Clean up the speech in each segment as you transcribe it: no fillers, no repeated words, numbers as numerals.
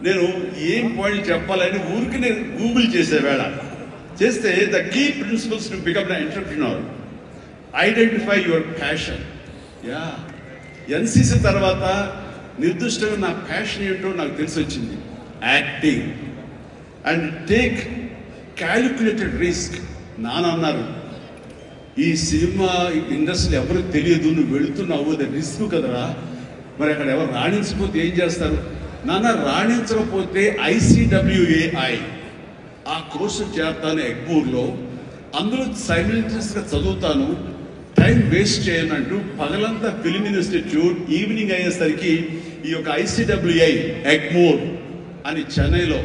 నేను ఏం పాయింట్ చెప్పాలని ఊరికి నేను గూగుల్ చేసేవేళ చేస్తే the key principles to become the entrepreneur, identify your passion. Yeah, NCC తర్వాత నిర్దిష్టంగా నా ప్యాషన్ ఏంటో నాకు తెలిసి వచ్చింది, acting. And take calculated risk. నాన్నన్నారు, ఈ సినిమా ఇండస్ట్రీ ఎవరికి తెలియదు, నువ్వు వెళుతున్నావు, అది రిస్క్ కదరా, మరి అక్కడ ఎవరు రాణించకపోతే ఏం చేస్తారు? నాన్న, రాణించకపోతే ICWAI ఆ కోర్సు చేస్తాను ఎగ్మూర్లో, అందులో సైమిల్టేనియస్గా చదువుతాను, టైం వేస్ట్ చేయనంటూ పగలంతా ఫిలిం ఇన్స్టిట్యూట్, ఈవినింగ్ అయ్యేసరికి ఈ యొక్క ICWAI ఎగ్మూర్ అని చెన్నైలో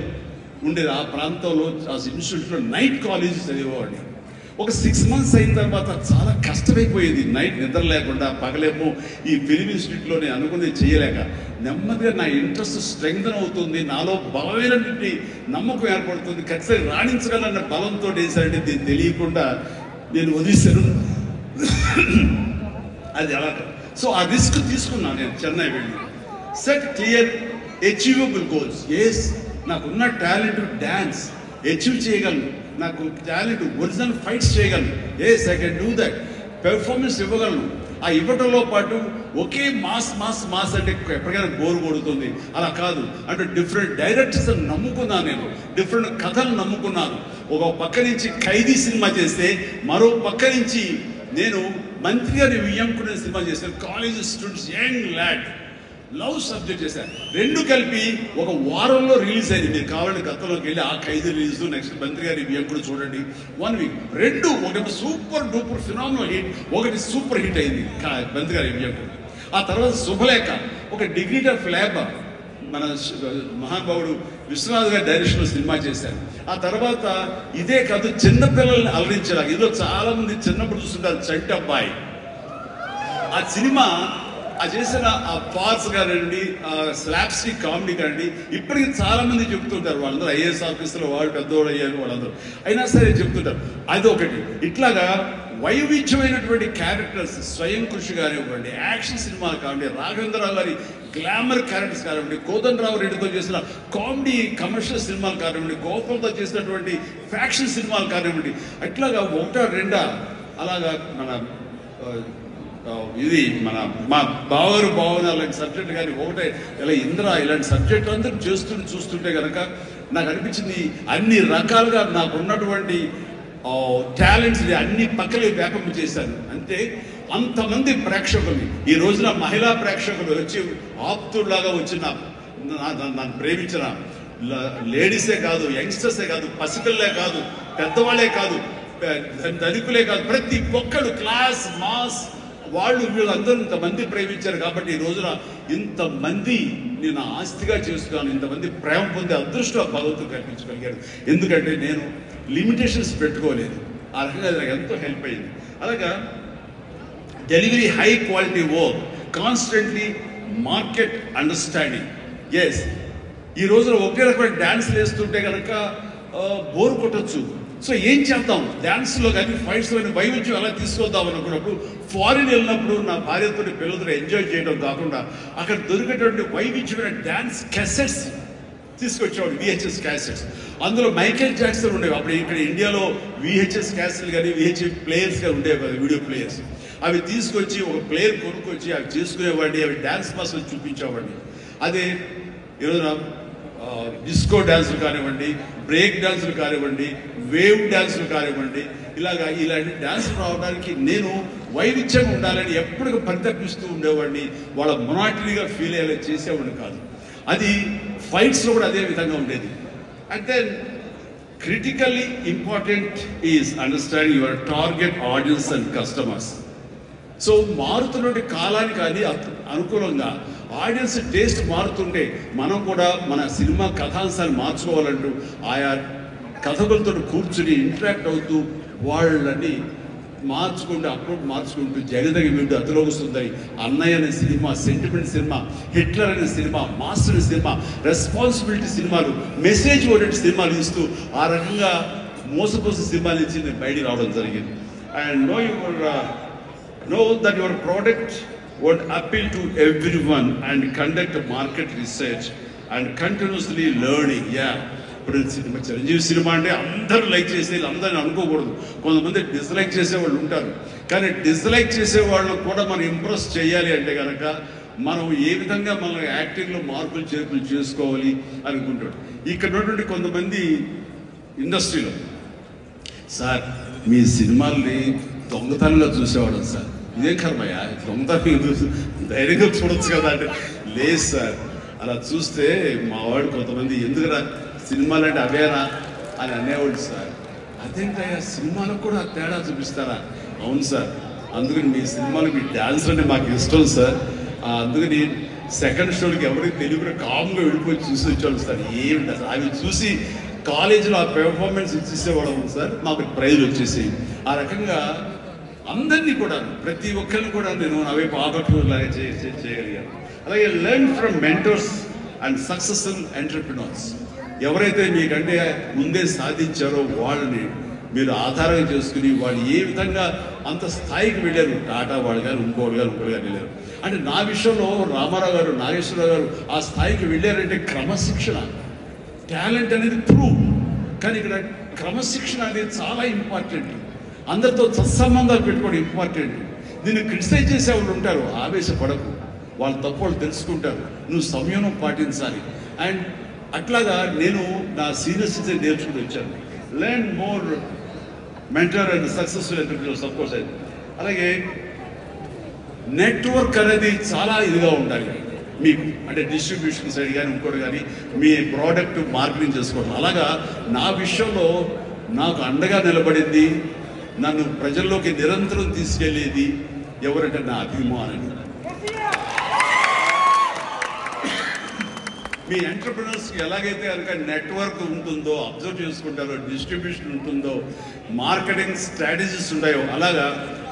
ఉండేది, ఆ ప్రాంతంలో ఆ ఇన్స్టిట్యూట్లో నైట్ కాలేజ్ చదివేవాడిని. ఒక 6 months అయిన తర్వాత చాలా కష్టమైపోయేది, నైట్ నిద్ర లేకుండా, పగలేమో ఈ ఫిలిం ఇన్స్టిట్యూట్లో నేను అనుకునేది చేయలేక నెమ్మదిగా నా ఇంట్రెస్ట్ స్ట్రెంగ్తన్ అవుతుంది, నాలో బలమైనటువంటి నమ్మకం ఏర్పడుతుంది, ఖచ్చితంగా రాణించగలన్న బలంతో వేసారంటే దీన్ని తెలియకుండా నేను వదిలేశాను. అది అలా. సో ఆ రిస్క్ తీసుకున్నాను నేను చెన్నై వెళ్ళి. Set clear achievable goals. Yes, నాకున్న టాలెంట్ డ్యాన్స్ అచీవ్ చేయగలను, నాకు టాలెంట్ ఒరిజినల్ ఫైట్స్ చేయగలను. Yes, I can do that. Performance ఇవ్వగలను. ఆ ఇవ్వటంలో పాటు ఒకే మాస్ మాస్ మాస్ అంటే ఎప్పటికైనా బోర్ కొడుతుంది, అలా కాదు. అంటే డిఫరెంట్ డైరెక్టర్స్ నమ్ముకున్నాను నేను, డిఫరెంట్ కథలు నమ్ముకున్నాను. ఒక పక్క నుంచి ఖైదీ సినిమా చేస్తే, మరో పక్క నుంచి నేను మంత్రి గారి వియ్యంకునే సినిమా చేశాను. College students, young lad, love subject చేశాను. రెండు కలిపి ఒక వారంలో రిలీజ్ అయింది. మీరు కావాలంటే గతంలోకి వెళ్ళి ఆ ఖైదీ రిలీజ్, నెక్స్ట్ మంత్రి గారి వియ్యంకుడు చూడండి, 1 week. రెండు, ఒకటి సూపర్ డూపర్ ఫినామినల్ హిట్, ఒకటి సూపర్ హిట్ అయింది మంత్రి గారి వియ్యంకుడు. ఆ తర్వాత శుభలేఖ, ఒక డిగ్రీ ఆఫ్ లేబర్, మన మహానుభావుడు విశ్వనాథ్ గారి డైరెక్షన్లో సినిమా చేశారు. ఆ తర్వాత ఇదే కాదు, చిన్నపిల్లల్ని అలరించేలాగా, ఇందులో చాలా మంది చిన్నప్పుడు చూస్తుంటారు, చంటి అబ్బాయి. ఆ సినిమా ఆ చేసిన ఆ ఫార్స్ కానివ్వండి, ఆ స్లాప్స్టిక్ కామెడీ కానివ్వండి, ఇప్పటికీ చాలా మంది చెప్తుంటారు, వాళ్ళందరూ IAS ఆఫీసర్లు, వాళ్ళు పెద్దవాళ్ళు అయ్యారు, వాళ్ళందరూ అయినా సరే చెప్తుంటారు. అది ఒకటి. ఇట్లాగా వైవిధ్యమైనటువంటి క్యారెక్టర్స్, స్వయం కృషి కానివ్వండి, యాక్షన్ సినిమాలు కానివ్వండి, రాఘవేంద్రరావు గారి గ్లామర్ క్యారెక్టర్స్ కానివ్వండి, కోదండరావు రెడ్డితో చేసిన కామెడీ కమర్షియల్ సినిమాలు కానివ్వండి, గోపాల్తో చేసినటువంటి ఫ్యాక్షన్ సినిమాలు కానివ్వండి, అట్లాగా ఒకటా రెండా అలాగా మన ఇది మా బావరు భావన అలాంటి సబ్జెక్ట్ కానీ ఒకటే, ఇలా ఇంద్ర ఇలాంటి సబ్జెక్ట్ అందరూ చూస్తుంటే కనుక నాకు అనిపించింది, అన్ని రకాలుగా నాకు ఉన్నటువంటి టాలెంట్స్ని అన్ని పక్కలే వ్యాపకం చేశాను. అంతే, అంతమంది ప్రేక్షకుల్ని ఈ రోజున మహిళా ప్రేక్షకులు వచ్చి ఆప్తుల్లాగా వచ్చిన నన్ను ప్రేమించిన లేడీసే కాదు, యంగ్స్టర్సే కాదు, పసిపిల్లలే కాదు, పెద్దవాళ్ళే కాదు, ధనికులే కాదు, ప్రతి ఒక్కరు క్లాస్ మాస్ వాళ్ళు వీళ్ళందరూ ఇంతమంది ప్రేమించారు. కాబట్టి ఈ రోజున ఇంతమంది నేను ఆస్తిగా చేసుకున్నాను, ఇంతమంది ప్రేమ పొందే అదృష్టం భగవంతుడు కల్పించగలిగాడు. ఎందుకంటే నేను లిమిటేషన్స్ పెట్టుకోలేదు. ఆ రకంగా నాకు ఎంతో హెల్ప్ అయింది. అలాగా delivery, high quality work, constantly market understanding. Yes, ఈ రోజున ఒకే రకమైన డ్యాన్స్లు వేస్తుంటే కనుక బోర్ కొట్టచ్చు. సో ఏం చేద్దాం, డ్యాన్స్లో కానీ ఫైట్స్లో కానీ వైవిధ్యం ఎలా తీసుకొద్దాం అనుకున్నప్పుడు, ఫారిన్ వెళ్ళినప్పుడు నా భార్యతో పిల్లలతో ఎంజాయ్ చేయడం కాకుండా అక్కడ దొరికేటువంటి వైవిధ్యమైన డ్యాన్స్ క్యాసెట్స్ తీసుకొచ్చేవాడు, VHS క్యాసెట్స్. అందులో మైకేల్ జాక్సన్ ఉండేవి. అప్పుడు ఇక్కడ ఇండియాలో VHS క్యాసెట్లు కానీ VHS ప్లేయర్స్ కానీ ఉండేవి కదా, వీడియో ప్లేయర్స్. అవి తీసుకొచ్చి ఒక ప్లేయర్ కొనుక్కొచ్చి అవి చేసుకునేవాడిని, అవి డ్యాన్స్ మాస్టర్లు చూపించేవాడిని. అదే ఈరోజున డిస్కో డ్యాన్సులు కానివ్వండి, బ్రేక్ డ్యాన్సులు కానివ్వండి, వేవ్ డ్యాన్సులు కానివ్వండి, ఇలాంటి డ్యాన్సులు రావడానికి నేను వైవిధ్యంగా ఉండాలని ఎప్పటికీ పరితపిస్తూ ఉండేవాడిని. వాళ్ళ మొనాటరీగా ఫీల్ అయ్యేలా చేసేవాడిని కాదు. అది ఫైట్స్లో కూడా అదే విధంగా ఉండేది. And then critically important is understanding your target audience and customers. So మారుతున్నటువంటి కాలానికి అది అనుకూలంగా ఆడియన్స్ టేస్ట్ మారుతుంటే మనం కూడా మన సినిమా కథాంశాన్ని మార్చుకోవాలంటూ ఆయా కథకులతో కూర్చుని ఇంటరాక్ట్ అవుతూ వాళ్ళని మార్చుకుంటూ అప్లోడ్ మార్చుకుంటూ జగదగి వీడు అతిలోక సుందరి, అన్నయ్య అనే సినిమా, సెంటిమెంట్ సినిమా, హిట్లర్ అనే సినిమా, మాస్టర్ అనే సినిమా, రెస్పాన్సిబిలిటీ సినిమాలు, మెసేజ్ ఓరియంటెడ్ సినిమాలు ఇస్తూ ఆ రకంగా మోసపోసిన సినిమాల నుంచి నేను బయటికి రావడం జరిగింది. And know that your product would appeal to everyone and conduct market research and continuously learning. ఇప్పుడు చిరంజీవి సినిమా అంటే అందరూ లైక్ చేసే అందరిని అనుకోకూడదు. కొంతమంది డిస్లైక్ చేసేవాళ్ళు ఉంటారు. కానీ డిస్లైక్ చేసేవాళ్ళు కూడా మనం ఇంప్రెస్ చేయాలి అంటే కనుక మనం ఏ విధంగా మన యాక్టింగ్లో మార్పులు చేర్పులు చేసుకోవాలి అనుకుంటాడు. ఇక్కడ ఉన్నటువంటి కొంతమంది ఇండస్ట్రీలో, సార్ మీ సినిమాల్ని దొంగతనంగా చూసేవాడు సార్, ఇదేం కర్మయ్యా దొంగతనం చూసి ధైర్యంగా చూడొచ్చు కదా అంటే, లేదు సార్ అలా చూస్తే మా వాడు కొంతమంది ఎందుకురా సినిమాలు అంటే అవేనా అని అనేవాడు సార్. అదేంటయ్యా సినిమాలకు కూడా తేడా చూపిస్తారా? అవును సార్, అందుకని మీ సినిమాలు మీ డ్యాన్స్ అంటే మాకు ఇష్టం సార్, అందుకని సెకండ్ షోకి ఎవరికి తెలియకుండా కామ్గా వెళ్ళిపోయి చూసి వచ్చేవాళ్ళు సార్. ఏమిటి సార్ అవి చూసి కాలేజీలో ఆ పెర్ఫార్మెన్స్ ఇచ్చేసేవాళ్ళం సార్, మాకు ప్రైజ్లు వచ్చేసి. ఆ రకంగా అందరినీ కూడా ప్రతి ఒక్కరిని కూడా నేను అవే ఆకట్టులాగా చేయగలిగాను. అలాగే learn from mentors and successful entrepreneurs. ఎవరైతే మీకంటే ముందే సాధించారో వాళ్ళని మీరు ఆధారంగా చేసుకుని వాళ్ళు ఏ విధంగా అంత స్థాయికి వెళ్ళారు, టాటా వాళ్ళు కానీ ఇంకోళ్ళు కానీ వెళ్ళారు అంటే నా విషయంలో రామారావు గారు, నాగేశ్వరరావు గారు ఆ స్థాయికి వెళ్ళారంటే క్రమశిక్షణ, టాలెంట్ అనేది ప్రూవ్. కానీ ఇక్కడ క్రమశిక్షణ అనేది చాలా ఇంపార్టెంట్. అందరితో సత్సంబంధాలు పెట్టుకోవడం ఇంపార్టెంట్. దీన్ని క్రిటిసైజ్ చేసే వాళ్ళు ఉంటారు, ఆవేశపడకు, వాళ్ళ తప్పు వాళ్ళు తెలుసుకుంటారు, నువ్వు సంయమనం పాటించాలి. అండ్ అట్లాగా నేను నా సీనియర్స్ నేర్చుకుని వచ్చాను. Learn more mentor and successful entrepreneurs of course. అలాగే నెట్వర్క్ అనేది చాలా ఇదిగా ఉండాలి మీకు, అంటే డిస్ట్రిబ్యూషన్ సైడ్ కానీ ఇంకోటి కానీ మీ ప్రోడక్ట్ మార్కెటింగ్ చేసుకోవడం. అలాగా నా విషయంలో నాకు అండగా నిలబడింది, నన్ను ప్రజల్లోకి నిరంతరం తీసుకెళ్ళేది ఎవరంటే నా అభిమానులు. మీ ఎంటర్ప్రినర్స్కి ఎలాగైతే కనుక నెట్వర్క్ ఉంటుందో, అబ్జర్వ్ చేసుకుంటారో, డిస్ట్రిబ్యూషన్ ఉంటుందో, మార్కెటింగ్ స్ట్రాటజీస్ ఉంటాయో, అలాగా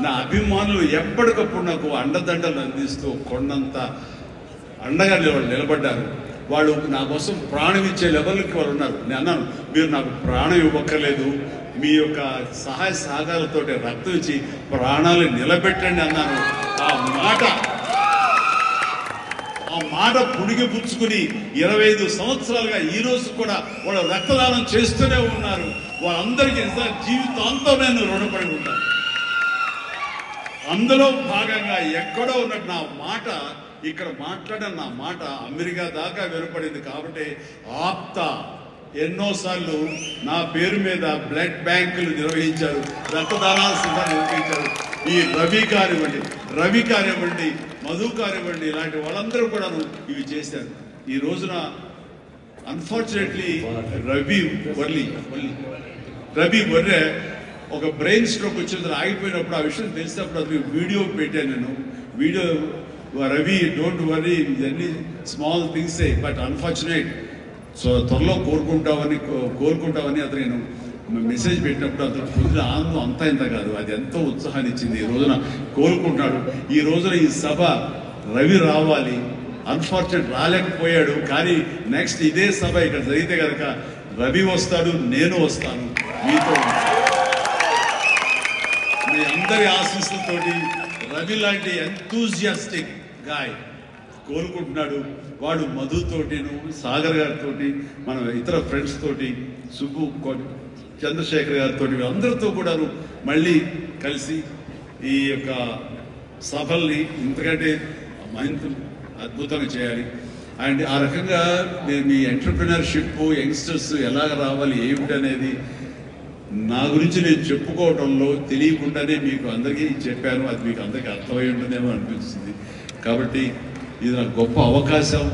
నా అభిమానులు ఎప్పటికప్పుడు నాకు అండదండలు అందిస్తూ కొండంత అండగా నిలబడ్డారు. వాళ్ళు నా కోసం ప్రాణం ఇచ్చే లెవెల్కి వాళ్ళు ఉన్నారు. నేను అన్నాను, మీరు నాకు ప్రాణం ఇవ్వక్కర్లేదు, మీ యొక్క సహాయ సహకారాలతో రక్తం ఇచ్చి ప్రాణాలు నిలబెట్టండి అన్నాను. ఆ మాట పుడిగి పుచ్చుకుని 25 సంవత్సరాలుగా ఈ రోజు కూడా వాళ్ళు రక్తదానం చేస్తూనే ఉన్నారు. వాళ్ళందరికీ జీవితాంతం నేను రుణపడి ఉంటాను. అందులో భాగంగా ఎక్కడో ఉన్నట్టు నా మాట ఇక్కడ మాట్లాడిన నా మాట అమెరికా దాకా వినపడింది. కాబట్టి ఆప్తా ఎన్నోసార్లు నా పేరు మీద బ్లడ్ బ్యాంకులు నిర్వహించారు, రక్తదానాలు నిర్వహించారు. ఈ రవి కానివ్వండి, మధు కానివ్వండి, ఇలాంటి వాళ్ళందరూ కూడా ఇవి చేశారు. ఈ రోజున అన్ఫార్చునేట్లీ రవి వర్రే ఒక బ్రెయిన్ స్ట్రోక్ వచ్చిన ఆగిపోయినప్పుడు ఆ విషయం తెలిసినప్పుడు అది వీడియో పెట్టాను నేను. వీడియో రవి డోంట్ వరీ, ఇవన్నీ స్మాల్ థింగ్సే బట్ అన్ఫార్చునేట్, సో త్వరలో కోరుకుంటామని అతను నేను మెసేజ్ పెట్టినప్పుడు అతను పొందిన ఆనందం అంతా ఇంత కాదు, అది ఎంతో ఉత్సాహాన్ని ఇచ్చింది. ఈ రోజున కోరుకుంటున్నాడు. ఈ రోజున ఈ సభ రవి రావాలి, అన్ఫార్చునేట్ రాలేకపోయాడు. కానీ నెక్స్ట్ ఇదే సభ ఇక్కడ జరిగితే కనుక రవి వస్తాడు, నేను వస్తాను మీతో. మీ అందరి ఆశీస్సులతోటి రవి లాంటి ఎంతూజియాస్టిక్ గాయ్ కోరుకుంటున్నాడు. వాడు మధుతోటిను, సాగర్ గారితో, మన ఇతర ఫ్రెండ్స్ తోటి, సుబ్బు, చంద్రశేఖర్ గారితో, అందరితో కూడా మళ్ళీ కలిసి ఈ యొక్క సభల్ని ఇంతకంటే మరింత అద్భుతంగా చేయాలి. అండ్ ఆ రకంగా నేను మీ ఎంటర్ప్రినర్షిప్, యంగ్స్టర్స్ ఎలాగ రావాలి ఏమిటి అనేది నా గురించి నేను చెప్పుకోవడంలో తెలియకుండానే మీకు అందరికీ చెప్పాను. అది మీకు అందరికీ అర్థమై ఉంటుందేమో అనిపిస్తుంది. కాబట్టి ఇది నాకు గొప్ప అవకాశం.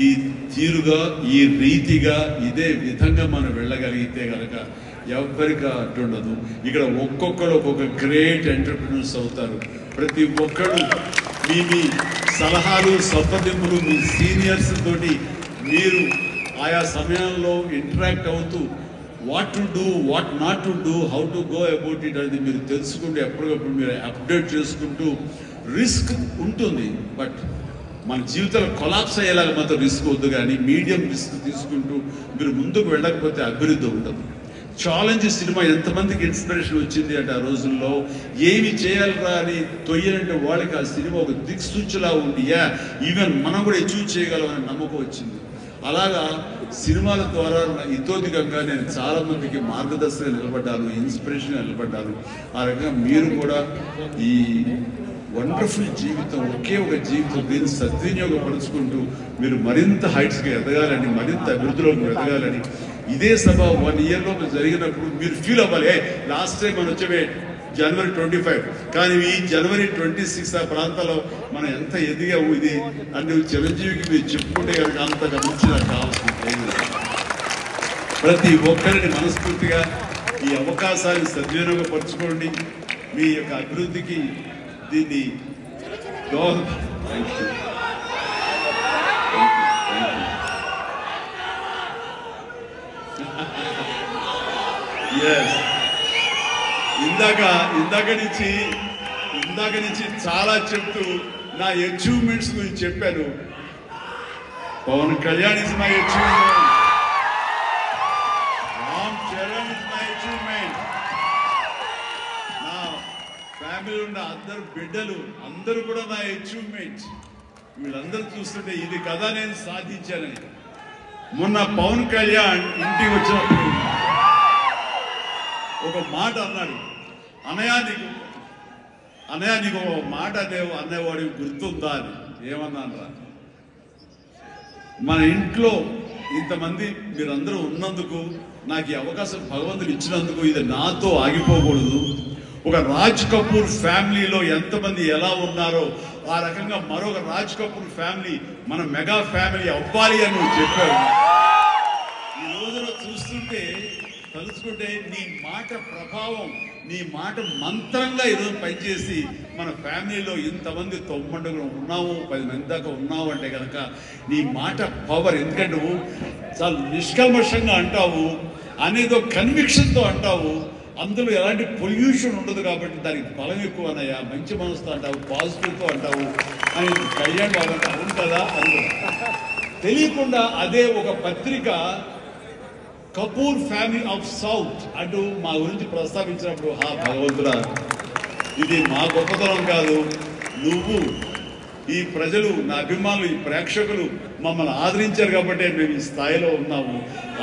ఈ తీరుగా, ఈ రీతిగా, ఇదే విధంగా మనం వెళ్ళగలిగితే కనుక ఎవరికి అడ్డుండదు. ఇక్కడ ఒక్కొక్కరు ఒక్కొక్క గ్రేట్ ఎంటర్ప్రినర్స్ అవుతారు. ప్రతి ఒక్కరు మీ సలహాలు, సంప్రదింపులు, మీ సీనియర్స్ తోటి మీరు ఆయా సమయంలో ఇంటరాక్ట్ అవుతూ what to do, what not to do, how to go about it అనేది మీరు తెలుసుకుంటూ ఎప్పటికప్పుడు మీరు అప్డేట్ చేసుకుంటూ, రిస్క్ ఉంటుంది బట్ మన జీవితాలు కొలాప్స్ అయ్యేలాగా మాత్రం రిస్క్ వద్దు. కానీ మీడియం రిస్క్ తీసుకుంటూ మీరు ముందుకు వెళ్ళకపోతే అభివృద్ధి ఉండదు. ఛాలెంజ్ సినిమా ఎంతమందికి ఇన్స్పిరేషన్ వచ్చింది అంటే ఆ రోజుల్లో ఏమి చేయాలరా అని తొయ్యాలంటే వాళ్ళకి ఆ సినిమా ఒక దిక్సూచిలా ఉంది. ఈవెన్ మనం కూడా అచీవ్ చేయగలమని నమ్మకం వచ్చింది. అలాగా సినిమాల ద్వారా ఇతోధికంగా నేను చాలామందికి మార్గదర్శకంగా నిలబడ్డాను, ఇన్స్పిరేషన్గా నిలబడ్డాను. ఆ రకంగా మీరు కూడా ఈ వండర్ఫుల్ జీవితం, ఒకే ఒక జీవితం, దీన్ని సద్వినియోగపరుచుకుంటూ మీరు మరింత హైట్స్కి ఎదగాలని, మరింత అభివృద్ధిలోకి ఎదగాలని. ఇదే సభ 1 ఇయర్లో జరిగినప్పుడు మీరు ఫీల్ అవ్వాలి, లాస్ట్ టైం మనం వచ్చే జనవరి 25, కానీ ఈ జనవరి 26 ఆ ప్రాంతాల్లో మనం ఎంత ఎదిగాము ఇది అంటే చిరంజీవికి మీరు చెప్పుకుంటే కనుక అంత గమనించి నాకు కావాల్సింది. ప్రతి ఒక్కరిని మనస్ఫూర్తిగా ఈ అవకాశాన్ని సద్వినియోగపరచుకోండి, మీ యొక్క అభివృద్ధికి దీన్ని ఇందాక నుంచి చాలా చెప్తూ నా అచీవ్మెంట్స్ గురించి చెప్పాను. Pawan Kalyan is my achievement, Ram Charan is my achievement, నా ఫ్యామిలీ ఉన్న అందరు బిడ్డలు అందరూ కూడా నా అచీవ్మెంట్. వీళ్ళందరూ చూస్తుంటే ఇది కదా నేను సాధించానని. మొన్న పవన్ కళ్యాణ్ ఇంటికి వచ్చినప్పుడు ఒక మాట అన్నాడు, అన్నయ్య నీకు ఒక మాట అనేవాడికి గుర్తుందా అని. ఏమన్నా, మన ఇంట్లో ఇంతమంది మీరందరూ ఉన్నందుకు, నాకు ఈ అవకాశం భగవంతుడు ఇచ్చినందుకు ఇది నాతో ఆగిపోకూడదు. ఒక రాజ్ కపూర్ ఫ్యామిలీలో ఎంతమంది ఎలా ఉన్నారో ఆ రకంగా మరొక రాజ్ కపూర్ ఫ్యామిలీ మన మెగా ఫ్యామిలీ అవ్వాలి అని నువ్వు చెప్పావు. ఈ రోజున చూస్తుంటే తలుచుకుంటే నీ మాట ప్రభావం, నీ మాట మంత్రంగా ఈరోజు పనిచేసి మన ఫ్యామిలీలో ఇంతమంది 90 ఉన్నాము, 10 మంది దాకా ఉన్నావు అంటే కనుక నీ మాట పవర్. ఎందుకంటే నువ్వు చాలా నిష్కల్మషంగా అంటావు, అనేదో కన్విక్షన్తో అంటావు, అందులో ఎలాంటి పొల్యూషన్ ఉండదు కాబట్టి దానికి బలం ఎక్కువ అన్నయ్య. మంచి మనసుతో అంటావు, పాజిటివ్తో అంటావు అని కళ్యాణ్ బాబు అంటే అవును కదా అని తెలియకుండా అదే ఒక పత్రిక కపూర్ ఫ్యామిలీ ఆఫ్ సౌత్ అంటూ మా గురించి ప్రస్తావించినప్పుడు భగవంతుడా, ఇది మా గొప్పతనం కాదు, నువ్వు ఈ ప్రజలు, నా అభిమానులు, ఈ ప్రేక్షకులు మమ్మల్ని ఆదరించారు కాబట్టి మేము ఈ స్థాయిలో ఉన్నాము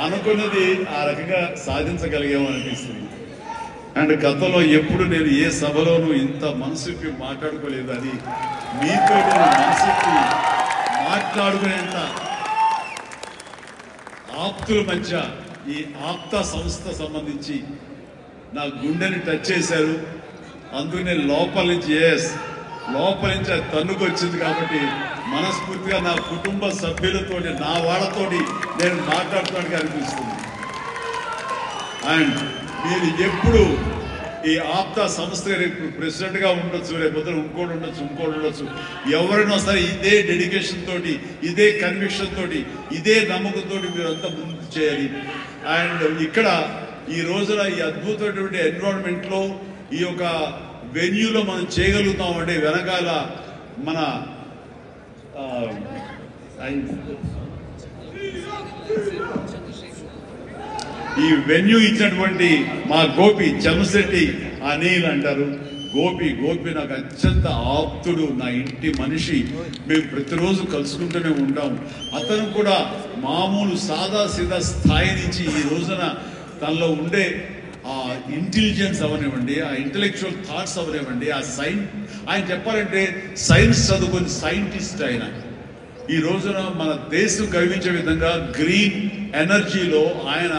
అనుకున్నది ఆ రకంగా సాధించగలిగాము అనిపిస్తుంది. అండ్ గతంలో ఎప్పుడు నేను ఏ సభలోనూ ఇంత మనసుకి మాట్లాడుకోలేదు. అది మీతో మనసుకి మాట్లాడుకునేంత ఆప్తుల మధ్య ఈ ఆప్త సంస్థ సంబంధించి నా గుండెని టచ్ చేశారు. అందుకు నేను లోపల నుంచి అది తన్నుకు వచ్చింది కాబట్టి మనస్ఫూర్తిగా నా కుటుంబ సభ్యులతో, నా వాళ్ళతోటి నేను మాట్లాడుకోవడానికి అనిపిస్తుంది. అండ్ మీరు ఎప్పుడు ఈ ఆప్తా సంస్థ ప్రెసిడెంట్గా ఉండొచ్చు, లేకపోతే ఇంకోటి ఉండొచ్చు, ఎవరైనా సరే ఇదే డెడికేషన్ తోటి, ఇదే కన్విక్షన్ తోటి, ఇదే నమ్మకంతో మీరంతా ముందు చేయాలి. అండ్ ఇక్కడ ఈ రోజున ఈ అద్భుతమైనటువంటి ఎన్విరాన్మెంట్లో ఈ యొక్క వెన్యూలో మనం చేయగలుగుతామంటే వెనకాల మన ఈ వెన్యూ ఇచ్చినటువంటి మా గోపి చంద్రశెట్టి అనిల్ అంటారు. గోపి నాకు అత్యంత ఆప్తుడు, నా ఇంటి మనిషి. మేము ప్రతిరోజు కలుసుకుంటూనే ఉంటాం. అతను కూడా మామూలు సాదా సీదా స్థాయి నుంచి ఈ రోజున తనలో ఉండే ఆ ఇంటెలిజెన్స్ అవనివ్వండి, ఆ ఇంటలెక్చువల్ థాట్స్ అవనివ్వండి, ఆయన చెప్పాలంటే సైన్స్ చదువుకుని సైంటిస్ట్ ఆయన. ఈ రోజున మన దేశం గర్వించే విధంగా గ్రీన్ ఎనర్జీలో ఆయన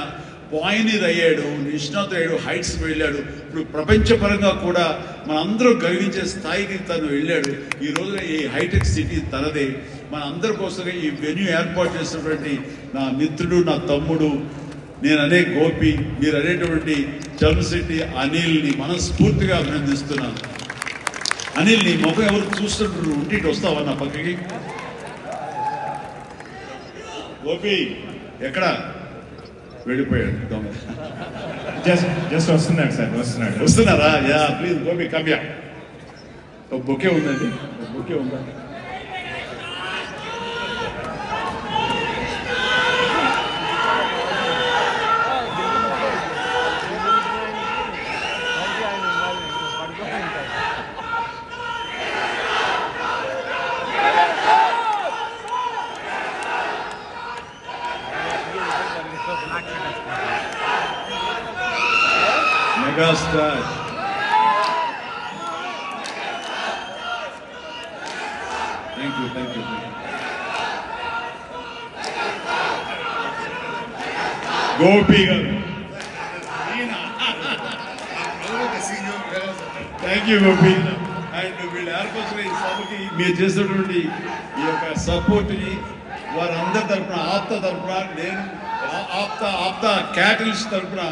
పాయినీర్ అయ్యాడు, నిష్ణాతుడు అయ్యాడు, హైట్స్కి వెళ్ళాడు. ఇప్పుడు ప్రపంచపరంగా కూడా మనందరూ గర్వించే స్థాయికి తను వెళ్ళాడు. ఈ రోజున ఈ హైటెక్ సిటీ తనదే. మన అందరి కోసమే ఈ వెన్యూ ఏర్పాటు చేసినటువంటి నా మిత్రుడు, నా తమ్ముడు, నేను అనే గోపి, మీరు అనేటువంటి చంద్రశెట్టి అనిల్ని మనస్ఫూర్తిగా అభినందిస్తున్నాను. అనిల్, నీ ముఖం ఎవరు చూస్తుంటారు, ఉంటికి వస్తావా నా పక్కకి? గోపి ఎక్కడ వెళ్ళిపోయాడు? జస్ట్ వస్తున్నాడు సార్, వస్తున్నారా? యా ప్లీజ్ గోపి కమ్యా. ఒక బొకే ఉందండి, ఒక బొకే ఉందా? మెగాస్టార్. Thank you. గోపి గారు, థ్యాంక్ యూ గోపి. అండ్ వీళ్ళు ఏర్పరిచిన ఈ సభకి మీరు చేసినటువంటి ఈ యొక్క సపోర్ట్ని వారందరి తరఫున, ఆప్త తరఫున, నేను ఆప్త క్యాటలిస్ట్ తరఫున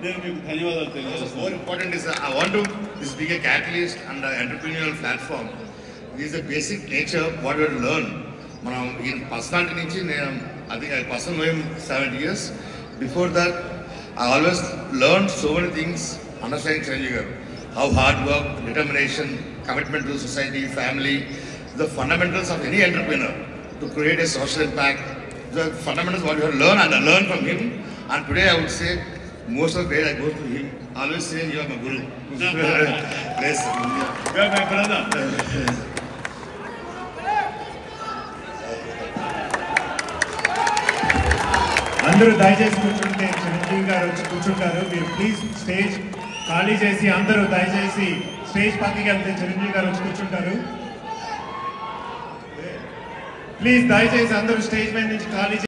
నేను మీకు ధన్యవాదాలు తెలియజేస్తాను. More important is I want to this be a catalyst and an entrepreneurial platform. This is the basic nature what we have to learn. మనం ఈ పర్సనాలిటీ నుంచి నేను అది personal knowing 70 years. Before that, I always learned so many things understanding Chiranjeevi garu. How hard work, determination, commitment to society, family, the fundamentals of any entrepreneur to create a social impact. The fundamentals what you have to learn and I learned from him. And today I would say most of the way I go to him, always say you are my guru. Bless you. You are my brother. అందరూ దయచేసి కూర్చుంటే చిరంజీవి గారు వచ్చి కూర్చుంటారు. మీరు please stage ఖాళీ చేసి అందరూ దయచేసి స్టేజ్ పక్కకి వెళ్తే చిరంజీవి గారు వచ్చి కూర్చుంటారు. ప్లీజ్ దయచేసి అందరూ స్టేజ్ మీద నుంచి ఖాళీ